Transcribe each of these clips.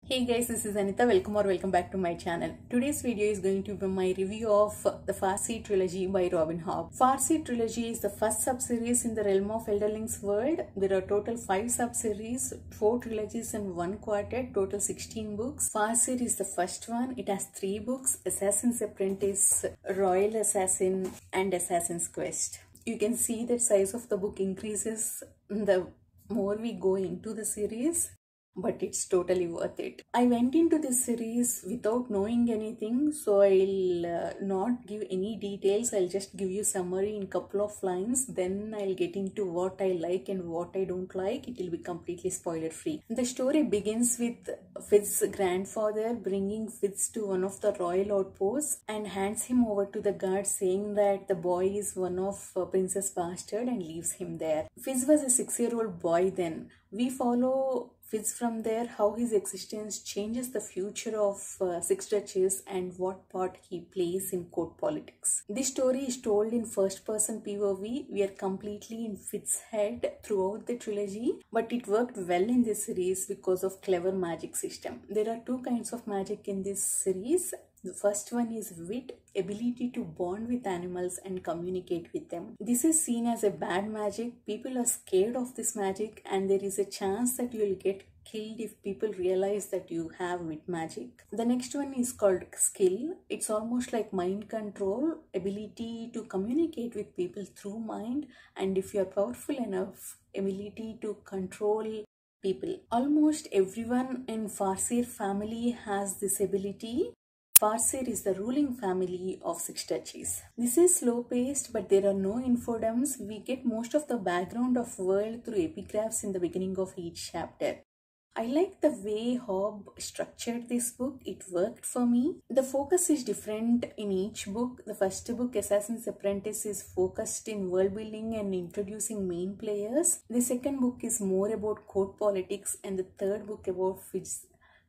Hey guys, this is Anita. Welcome back to my channel. Today's video is going to be my review of the Farseer trilogy by Robin Hobb. Farseer trilogy is the first sub-series in the realm of Elderlings world. There are total 5 sub-series, 4 trilogies and 1 quartet, total 16 books. Farseer is the first one. It has 3 books: Assassin's Apprentice, Royal Assassin and Assassin's Quest. You can see that size of the book increases the more we go into the series, but it's totally worth it. I went into this series without knowing anything, so I'll not give any details. I'll just give you summary in couple of lines, then I'll get into what I like and what I don't like. It will be completely spoiler free. The story begins with Fitz's grandfather bringing Fitz to one of the royal outposts and hands him over to the guards, saying that the boy is one of Princess Bastard, and leaves him there. Fitz was a 6-year-old boy then. We follow Fitz from there, how his existence changes the future of Six Duchies and what part he plays in court politics. This story is told in first-person POV. We are completely in Fitz's head throughout the trilogy, but it worked well in this series because of clever magic system. There are 2 kinds of magic in this series. The first one is wit, ability to bond with animals and communicate with them. This is seen as a bad magic. People are scared of this magic, and there is a chance that you will get killed if people realize that you have wit magic. The next one is called skill. It's almost like mind control, ability to communicate with people through mind, and if you are powerful enough, ability to control people. Almost everyone in Farseer family has this ability. Farseer is the ruling family of Six Duchies. This is slow paced, but there are no infodumps. We get most of the background of world through epigraphs in the beginning of each chapter. I like the way Hobb structured this book. It worked for me. The focus is different in each book. The first book, Assassin's Apprentice, is focused in world building and introducing main players. The second book is more about court politics, and the third book about Fitz's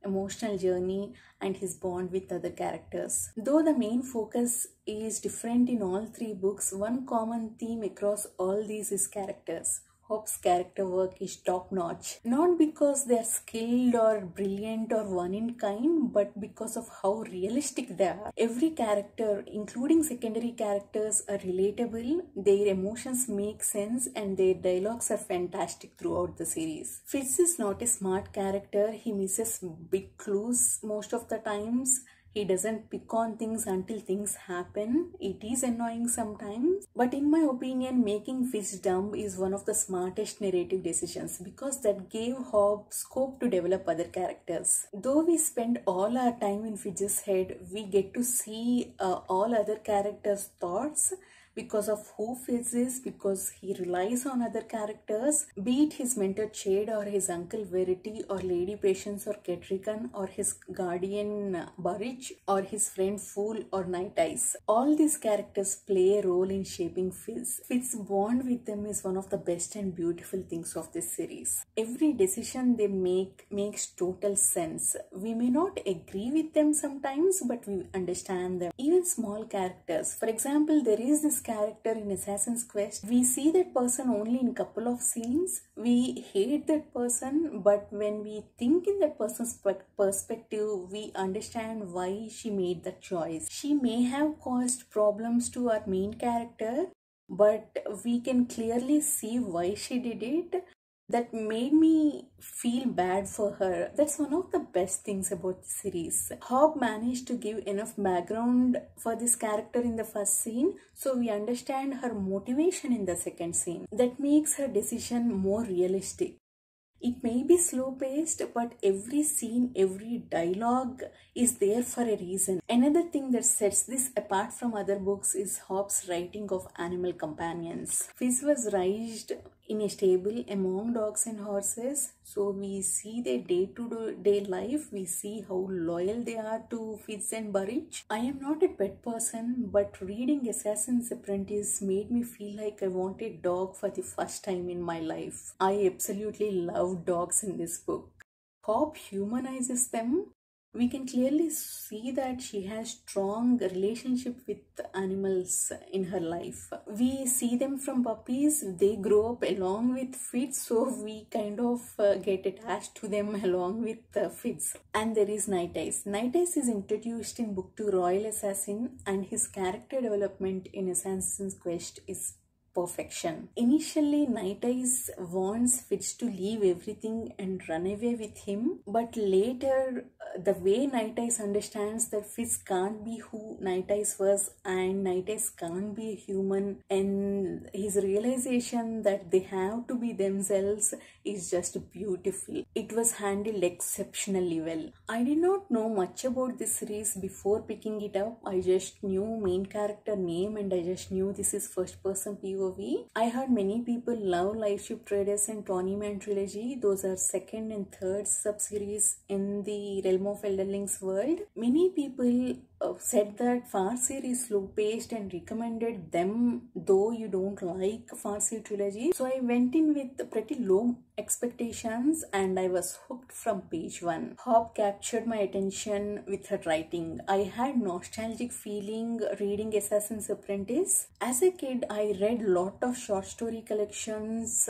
emotional journey and his bond with other characters. Though the main focus is different in all 3 books, one common theme across all these is characters. Hobb's character work is top-notch. Not because they're skilled or brilliant or one-in-kind, but because of how realistic they are. Every character, including secondary characters, are relatable, their emotions make sense, and their dialogues are fantastic throughout the series. Fitz is not a smart character. He misses big clues most of the times. He doesn't pick on things until things happen. It is annoying sometimes, but in my opinion, making Fitz dumb is one of the smartest narrative decisions, because that gave Hobb scope to develop other characters. Though we spend all our time in Fitz's head, we get to see all other characters' thoughts because of who Fitz is, because he relies on other characters, be it his mentor Chade or his uncle Verity or Lady Patience or Ketrigan or his guardian Burridge or his friend Fool or Night Eyes. All these characters play a role in shaping Fitz. Fitz's bond with them is one of the best and beautiful things of this series. Every decision they make makes total sense. We may not agree with them sometimes, but we understand them. Even small characters. For example, there is this character in Assassin's Quest. We see that person only in couple of scenes. We hate that person, but when we think in that person's perspective, we understand why she made that choice. She may have caused problems to our main character, but we can clearly see why she did it. That made me feel bad for her. That's one of the best things about the series. Hobb managed to give enough background for this character in the first scene, so we understand her motivation in the second scene. That makes her decision more realistic. It may be slow-paced, but every scene, every dialogue is there for a reason. Another thing that sets this apart from other books is Hobb's writing of animal companions. Fitz was raised in a stable among dogs and horses, so we see their day-to-day life. We see how loyal they are to Fitz and Burridge. I am not a pet person, but reading Assassin's Apprentice made me feel like I want a dog for the first time in my life. I absolutely love dogs in this book. Hobb humanizes them. We can clearly see that she has strong relationship with animals in her life. We see them from puppies, they grow up along with Fitz, so we kind of get attached to them along with Fitz. And there is Night Eyes. Night Eyes is introduced in book 2 Royal Assassin, and his character development in Assassin's Quest is perfection. Initially, Night Eyes wants Fitz to leave everything and run away with him, but later the way Night Eyes understands that Fitz can't be who Night Eyes was and Night Eyes can't be a human, and his realization that they have to be themselves is just beautiful. It was handled exceptionally well. I did not know much about this series before picking it up. I just knew main character name and I just knew this is first person POV. I heard many people love Life Ship Traders and Tawnyman trilogy. Those are second and third sub-series in the realm of Elderlings world. Many people said that Farseer is slow paced and recommended them, though you don't like Farseer trilogy. So I went in with pretty low expectations and I was hooked from page 1. Hobb captured my attention with her writing. I had nostalgic feeling reading Assassin's Apprentice. As a kid, I read lot of short story collections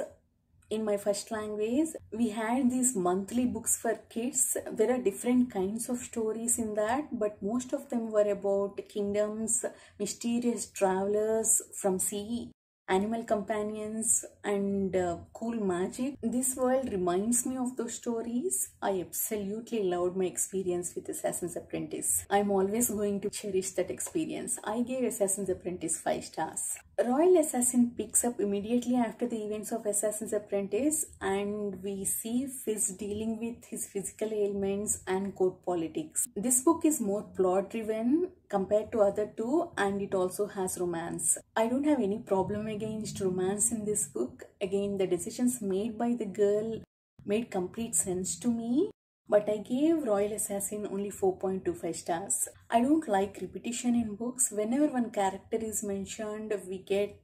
in my first language. We had these monthly books for kids. There are different kinds of stories in that, but most of them were about kingdoms, mysterious travelers from sea, animal companions, and cool magic. This world reminds me of those stories. I absolutely loved my experience with Assassin's Apprentice. I'm always going to cherish that experience. I gave Assassin's Apprentice 5 stars. Royal Assassin picks up immediately after the events of Assassin's Apprentice, and we see Fizz dealing with his physical ailments and court politics. This book is more plot driven compared to other two, and it also has romance. I don't have any problem against romance in this book. Again, the decisions made by the girl made complete sense to me. But I gave Royal Assassin only 4.25 stars. I don't like repetition in books. Whenever one character is mentioned, we get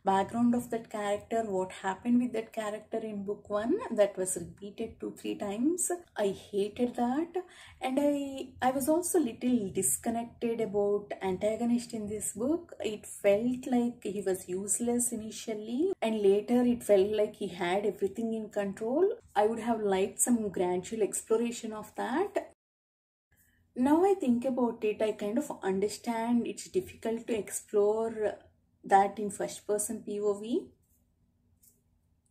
background of that character, what happened with that character in book 1. That was repeated 2-3 times. I hated that. And I was also little disconnected about antagonist in this book. It felt like he was useless initially, and later it felt like he had everything in control. I would have liked some gradual exploration of that. Now I think about it, I kind of understand it's difficult to explore that in first person POV.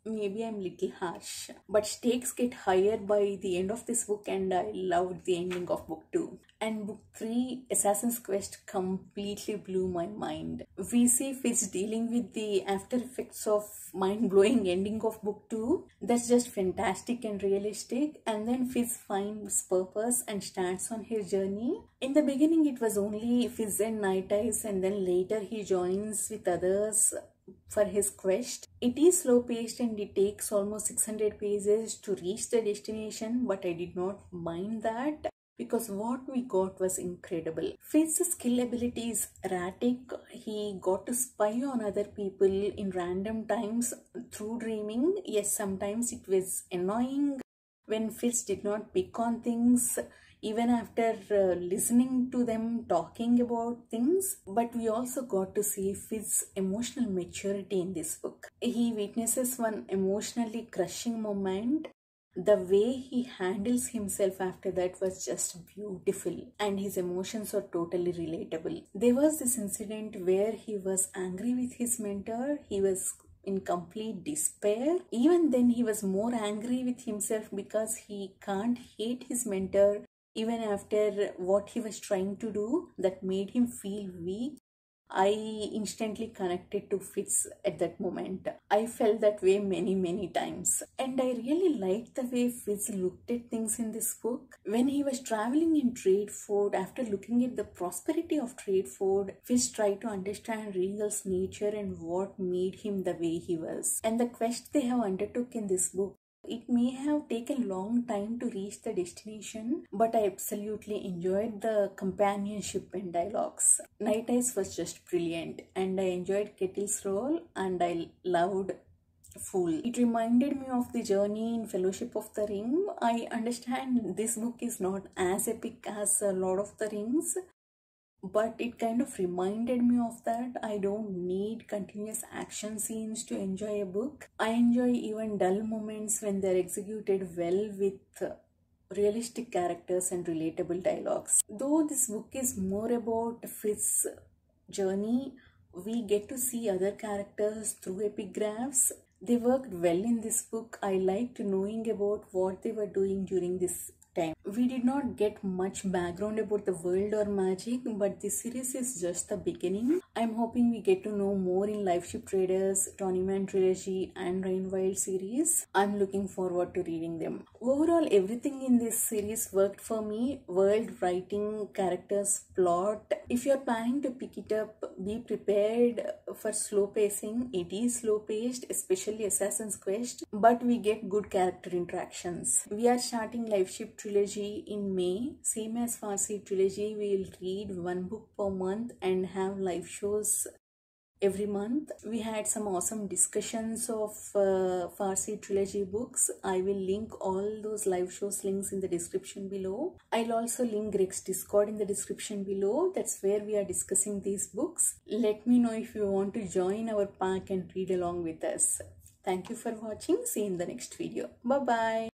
Maybe I'm little harsh, but stakes get higher by the end of this book, and I loved the ending of book 2. And book 3, Assassin's Quest, completely blew my mind. We see Fitz dealing with the after effects of mind-blowing ending of book 2. That's just fantastic and realistic. And then Fitz finds purpose and starts on his journey. In the beginning, it was only Fitz and Night Eyes, and then later he joins with others for his quest. It is slow paced and it takes almost 600 pages to reach the destination, but I did not mind that because what we got was incredible. Fitz's skill ability is erratic. He got to spy on other people in random times through dreaming. Yes, sometimes it was annoying when Fitz did not pick on things even after listening to them talking about things. But we also got to see Fitz's emotional maturity in this book. He witnesses one emotionally crushing moment. The way he handles himself after that was just beautiful, and his emotions are totally relatable. There was this incident where he was angry with his mentor. He was in complete despair. Even then he was more angry with himself because he can't hate his mentor even after what he was trying to do. That made him feel weak. I instantly connected to Fitz at that moment. I felt that way many times. And I really liked the way Fitz looked at things in this book. When he was traveling in Tradeford, after looking at the prosperity of Tradeford, Fitz tried to understand Regal's nature and what made him the way he was. And the quest they have undertook in this book, it may have taken long time to reach the destination, but I absolutely enjoyed the companionship and dialogues. Night Eyes was just brilliant, and I enjoyed Kettle's role, and I loved full. It reminded me of the journey in Fellowship of the Ring. I understand this book is not as epic as Lord of the Rings, but it kind of reminded me of that. I don't need continuous action scenes to enjoy a book. I enjoy even dull moments when they're executed well with realistic characters and relatable dialogues. Though this book is more about Frith's journey, we get to see other characters through epigraphs. They worked well in this book. I liked knowing about what they were doing during this time. We did not get much background about the world or magic, but this series is just the beginning. I'm hoping we get to know more in Lifeship Traders, Tonyman trilogy and Rainwild series. I'm looking forward to reading them. Overall, everything in this series worked for me. World, writing, characters, plot. If you're planning to pick it up, be prepared for slow pacing. It is slow paced, especially Assassin's Quest, but we get good character interactions. We are starting Lifeship trilogy in May. Same as Farseer trilogy, we will read one book per month and have live shows every month. We had some awesome discussions of Farsi trilogy books. I will link all those live shows links in the description below. I'll also link Greg's Discord in the description below. That's where we are discussing these books. Let me know if you want to join our pack and read along with us. Thank you for watching. See you in the next video. Bye bye.